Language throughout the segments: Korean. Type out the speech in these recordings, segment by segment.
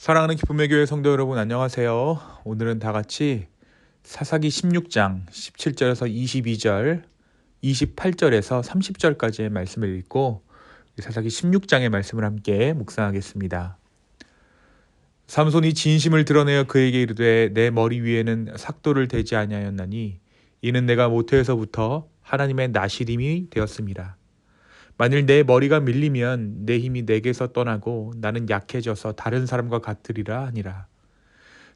사랑하는 기쁨의 교회 성도 여러분, 안녕하세요. 오늘은 다 같이 사사기 16장 17절에서 22절, 28절에서 30절까지의 말씀을 읽고 사사기 16장의 말씀을 함께 묵상하겠습니다. 삼손이 진심을 드러내어 그에게 이르되 내 머리 위에는 삭도를 대지 아니하였나니 이는 내가 모태에서부터 하나님의 나시림이 되었습니다. 만일 내 머리가 밀리면 내 힘이 내게서 떠나고 나는 약해져서 다른 사람과 같으리라 하니라.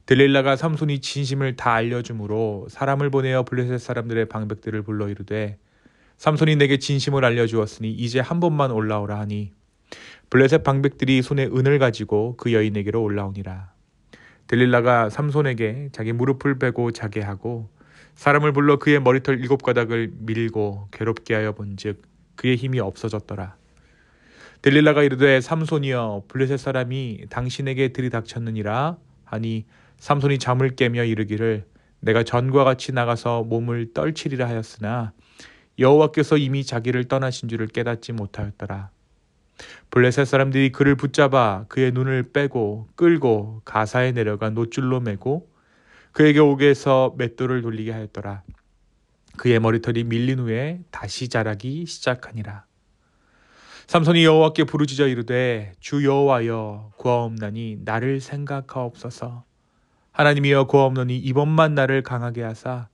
들릴라가 삼손이 진심을 다 알려주므로 사람을 보내어 블레셋 사람들의 방백들을 불러 이르되 삼손이 내게 진심을 알려주었으니 이제 한 번만 올라오라 하니 블레셋 방백들이 손에 은을 가지고 그 여인에게로 올라오니라. 들릴라가 삼손에게 자기 무릎을 베고 자게 하고 사람을 불러 그의 머리털 7가닥을 밀고 괴롭게 하여 본즉 그의 힘이 없어졌더라. 들릴라가 이르되 삼손이여 블레셋 사람이 당신에게 들이닥쳤느니라 하니 삼손이 잠을 깨며 이르기를 내가 전과 같이 나가서 몸을 떨치리라 하였으나 여호와께서 이미 자기를 떠나신 줄을 깨닫지 못하였더라. 블레셋 사람들이 그를 붙잡아 그의 눈을 빼고 끌고 가사에 내려가 노줄로 매고 그에게 옥에서 맷돌을 돌리게 하였더라. 그의 머리털이 밀린 후에 다시 자라기 시작하니라. 삼손이 여호와께 부르짖어 이르되 주 여호와여 구하옵나니 나를 생각하옵소서. 하나님이여 구하옵나니 이번만 나를 강하게 하사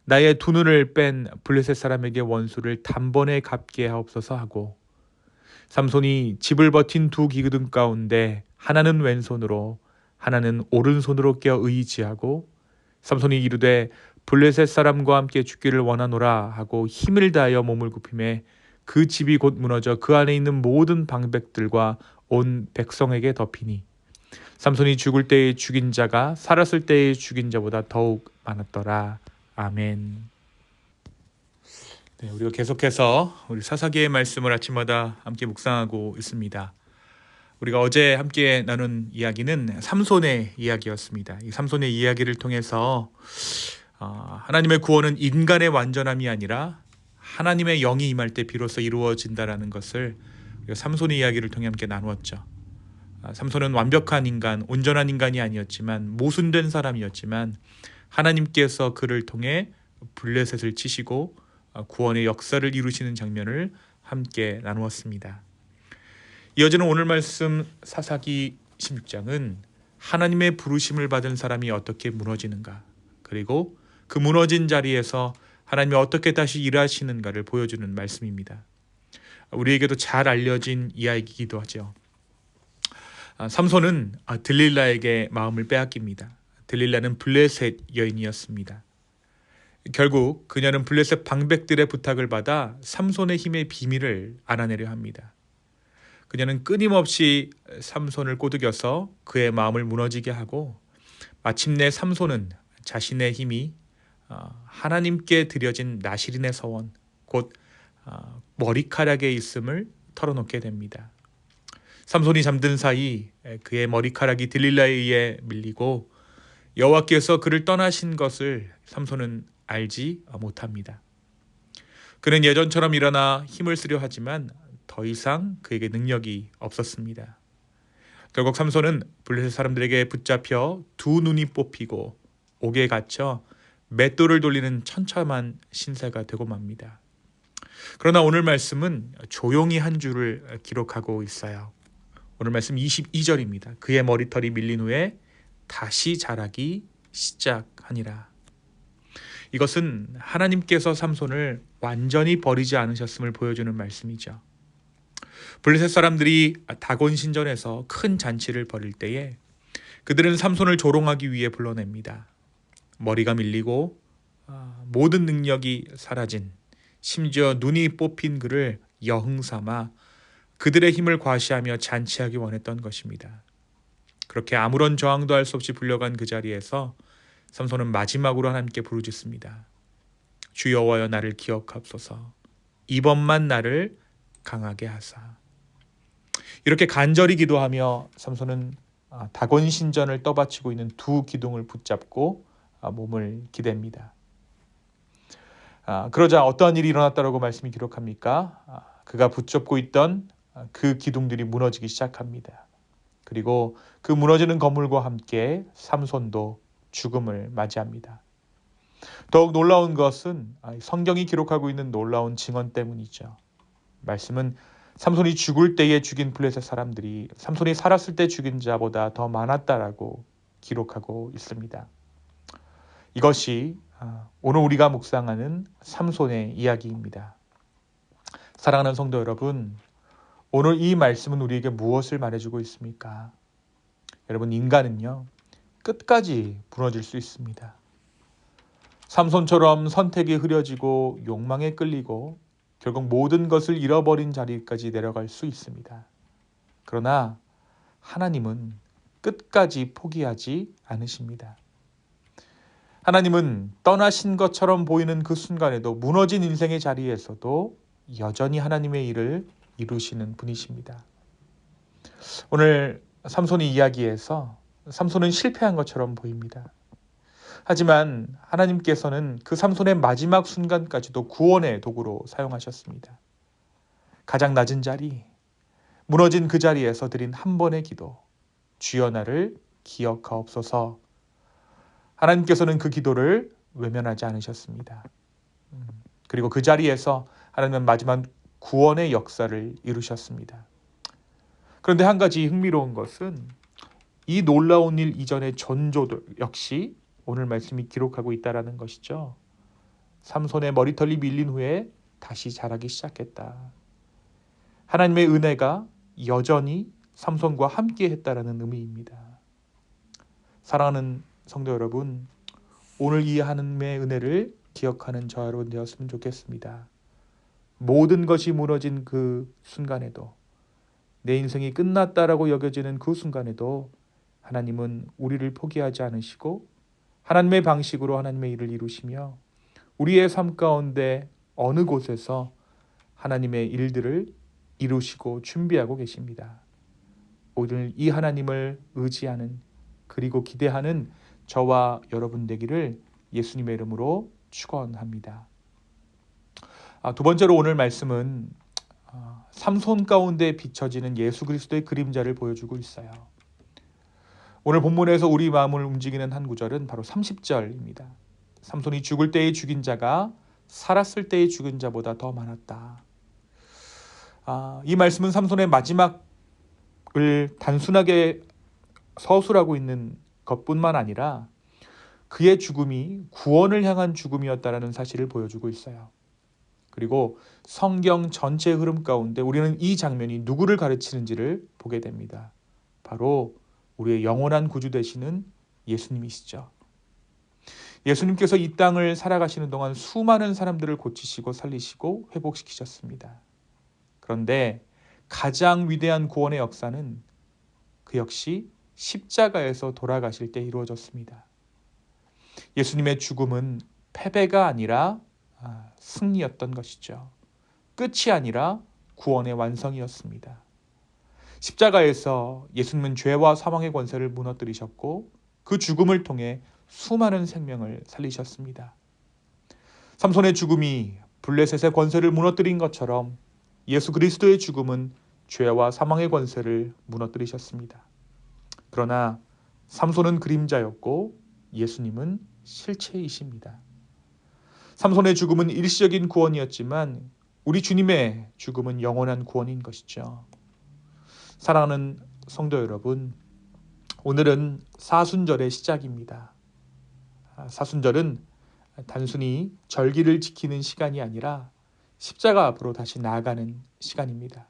나의 두 눈을 뺀 블레셋 사람에게 원수를 단번에 갚게 하옵소서 하고 삼손이 집을 버틴 두 기둥 가운데 하나는 왼손으로 하나는 오른손으로 껴 의지하고 삼손이 이르되 블레셋 사람과 함께 죽기를 원하노라 하고 힘을 다하여 몸을 굽히매 그 집이 곧 무너져 그 안에 있는 모든 방백들과 온 백성에게 덮이니 삼손이 죽을 때에 죽인 자가 살았을 때에 죽인 자보다 더욱 많았더라. 아멘. 네, 우리가 계속해서 우리 사사기의 말씀을 아침마다 함께 묵상하고 있습니다. 우리가 어제 함께 나눈 이야기는 삼손의 이야기였습니다. 이 삼손의 이야기를 통해서 하나님의 구원은 인간의 완전함이 아니라 하나님의 영이 임할 때 비로소 이루어진다라는 것을 우리가 삼손의 이야기를 통해 함께 나누었죠. 삼손은 완벽한 인간, 온전한 인간이 아니었지만 모순된 사람이었지만 하나님께서 그를 통해 블레셋을 치시고 구원의 역사를 이루시는 장면을 함께 나누었습니다. 이어지는 오늘 말씀 사사기 16장은 하나님의 부르심을 받은 사람이 어떻게 무너지는가, 그리고 그 무너진 자리에서 하나님이 어떻게 다시 일하시는가를 보여주는 말씀입니다. 우리에게도 잘 알려진 이야기이기도 하죠. 삼손은 들릴라에게 마음을 빼앗깁니다. 들릴라는 블레셋 여인이었습니다. 결국 그녀는 블레셋 방백들의 부탁을 받아 삼손의 힘의 비밀을 알아내려 합니다. 그녀는 끊임없이 삼손을 꼬드겨서 그의 마음을 무너지게 하고 마침내 삼손은 자신의 힘이 하나님께 드려진 나시린의 서원, 곧 머리카락에 있음을 털어놓게 됩니다. 삼손이 잠든 사이 그의 머리카락이 들릴라에 의해 밀리고 여호와께서 그를 떠나신 것을 삼손은 알지 못합니다. 그는 예전처럼 일어나 힘을 쓰려 하지만 더 이상 그에게 능력이 없었습니다. 결국 삼손은 블레셋 사람들에게 붙잡혀 두 눈이 뽑히고 옥에 갇혀 맷돌을 돌리는 천참한 신세가 되고 맙니다. 그러나 오늘 말씀은 조용히 한 줄을 기록하고 있어요. 오늘 말씀 22절입니다. 그의 머리털이 밀린 후에 다시 자라기 시작하니라. 이것은 하나님께서 삼손을 완전히 버리지 않으셨음을 보여주는 말씀이죠. 블레셋 사람들이 다곤 신전에서 큰 잔치를 벌일 때에 그들은 삼손을 조롱하기 위해 불러냅니다. 머리가 밀리고 모든 능력이 사라진, 심지어 눈이 뽑힌 그를 여흥삼아 그들의 힘을 과시하며 잔치하기 원했던 것입니다. 그렇게 아무런 저항도 할 수 없이 불려간 그 자리에서 삼손은 마지막으로 하나님께 부르짖습니다. 주 여호와여 나를 기억하옵소서. 이번만 나를 강하게 하사. 이렇게 간절히 기도하며 삼손은 다곤 신전을 떠받치고 있는 두 기둥을 붙잡고 몸을 기댑니다. 그러자 어떠한 일이 일어났다고 말씀이 기록합니까? 그가 붙잡고 있던 그 기둥들이 무너지기 시작합니다. 그리고 그 무너지는 건물과 함께 삼손도 죽음을 맞이합니다. 더욱 놀라운 것은 성경이 기록하고 있는 놀라운 증언 때문이죠. 말씀은 삼손이 죽을 때에 죽인 블레셋 사람들이 삼손이 살았을 때 죽인 자보다 더 많았다라고 기록하고 있습니다. 이것이 오늘 우리가 묵상하는 삼손의 이야기입니다. 사랑하는 성도 여러분, 오늘 이 말씀은 우리에게 무엇을 말해주고 있습니까? 여러분, 인간은요, 끝까지 무너질 수 있습니다. 삼손처럼 선택이 흐려지고 욕망에 끌리고 결국 모든 것을 잃어버린 자리까지 내려갈 수 있습니다. 그러나 하나님은 끝까지 포기하지 않으십니다. 하나님은 떠나신 것처럼 보이는 그 순간에도 무너진 인생의 자리에서도 여전히 하나님의 일을 이루시는 분이십니다. 오늘 삼손의 이야기에서 삼손은 실패한 것처럼 보입니다. 하지만 하나님께서는 그 삼손의 마지막 순간까지도 구원의 도구로 사용하셨습니다. 가장 낮은 자리, 무너진 그 자리에서 드린 한 번의 기도, 주여 나를 기억하옵소서. 하나님께서는 그 기도를 외면하지 않으셨습니다. 그리고 그 자리에서 하나님은 마지막 구원의 역사를 이루셨습니다. 그런데 한 가지 흥미로운 것은 이 놀라운 일 이전의 전조도 역시 오늘 말씀이 기록하고 있다는 것이죠. 삼손의 머리털이 밀린 후에 다시 자라기 시작했다. 하나님의 은혜가 여전히 삼손과 함께 했다라는 의미입니다. 사랑하는 성도 여러분, 오늘 이 하나님의 은혜를 기억하는 저 여러분 되었으면 좋겠습니다. 모든 것이 무너진 그 순간에도, 내 인생이 끝났다라고 여겨지는 그 순간에도 하나님은 우리를 포기하지 않으시고 하나님의 방식으로 하나님의 일을 이루시며 우리의 삶 가운데 어느 곳에서 하나님의 일들을 이루시고 준비하고 계십니다. 오늘 이 하나님을 의지하는 그리고 기대하는 저와 여러분 되기를 예수님의 이름으로 축원합니다. 두 번째로 오늘 말씀은 삼손 가운데 비춰지는 예수 그리스도의 그림자를 보여주고 있어요. 오늘 본문에서 우리 마음을 움직이는 한 구절은 바로 30절입니다. 삼손이 죽을 때의 죽인 자가 살았을 때의 죽은 자보다 더 많았다. 이 말씀은 삼손의 마지막을 단순하게 서술하고 있는 것뿐만 아니라 그의 죽음이 구원을 향한 죽음이었다는 사실을 보여주고 있어요. 그리고 성경 전체 흐름 가운데 우리는 이 장면이 누구를 가르치는지를 보게 됩니다. 바로 우리의 영원한 구주 되시는 예수님이시죠. 예수님께서 이 땅을 살아가시는 동안 수많은 사람들을 고치시고 살리시고 회복시키셨습니다. 그런데 가장 위대한 구원의 역사는 그 역시 십자가에서 돌아가실 때 이루어졌습니다. 예수님의 죽음은 패배가 아니라 승리였던 것이죠. 끝이 아니라 구원의 완성이었습니다. 십자가에서 예수님은 죄와 사망의 권세를 무너뜨리셨고 그 죽음을 통해 수많은 생명을 살리셨습니다. 삼손의 죽음이 블레셋의 권세를 무너뜨린 것처럼 예수 그리스도의 죽음은 죄와 사망의 권세를 무너뜨리셨습니다. 그러나 삼손은 그림자였고 예수님은 실체이십니다. 삼손의 죽음은 일시적인 구원이었지만 우리 주님의 죽음은 영원한 구원인 것이죠. 사랑하는 성도 여러분, 오늘은 사순절의 시작입니다. 사순절은 단순히 절기를 지키는 시간이 아니라 십자가 앞으로 다시 나아가는 시간입니다.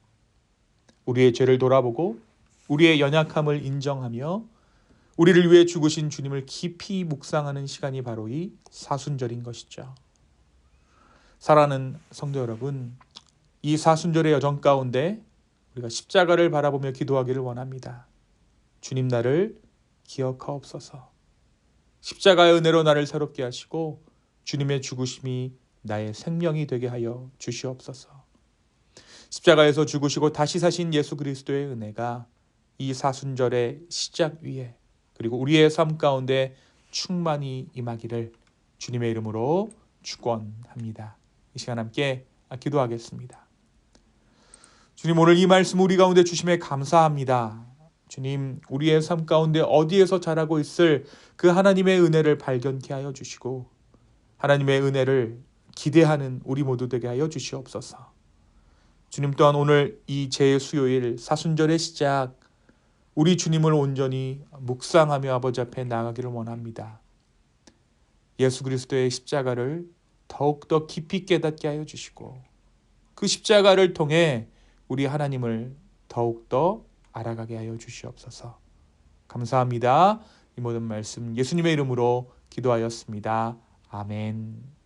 우리의 죄를 돌아보고 우리의 연약함을 인정하며 우리를 위해 죽으신 주님을 깊이 묵상하는 시간이 바로 이 사순절인 것이죠. 사랑하는 성도 여러분, 이 사순절의 여정 가운데 우리가 십자가를 바라보며 기도하기를 원합니다. 주님 나를 기억하옵소서. 십자가의 은혜로 나를 새롭게 하시고 주님의 죽으심이 나의 생명이 되게 하여 주시옵소서. 십자가에서 죽으시고 다시 사신 예수 그리스도의 은혜가 이 사순절의 시작 위에 그리고 우리의 삶 가운데 충만히 임하기를 주님의 이름으로 축원합니다. 이 시간 함께 기도하겠습니다. 주님, 오늘 이 말씀 우리 가운데 주심에 감사합니다. 주님, 우리의 삶 가운데 어디에서 자라고 있을 그 하나님의 은혜를 발견케 하여 주시고 하나님의 은혜를 기대하는 우리 모두 되게 하여 주시옵소서. 주님 또한 오늘 이 제 수요일 사순절의 시작 우리 주님을 온전히 묵상하며 아버지 앞에 나가기를 원합니다. 예수 그리스도의 십자가를 더욱더 깊이 깨닫게 하여 주시고 그 십자가를 통해 우리 하나님을 더욱더 알아가게 하여 주시옵소서. 감사합니다. 이 모든 말씀 예수님의 이름으로 기도하였습니다. 아멘.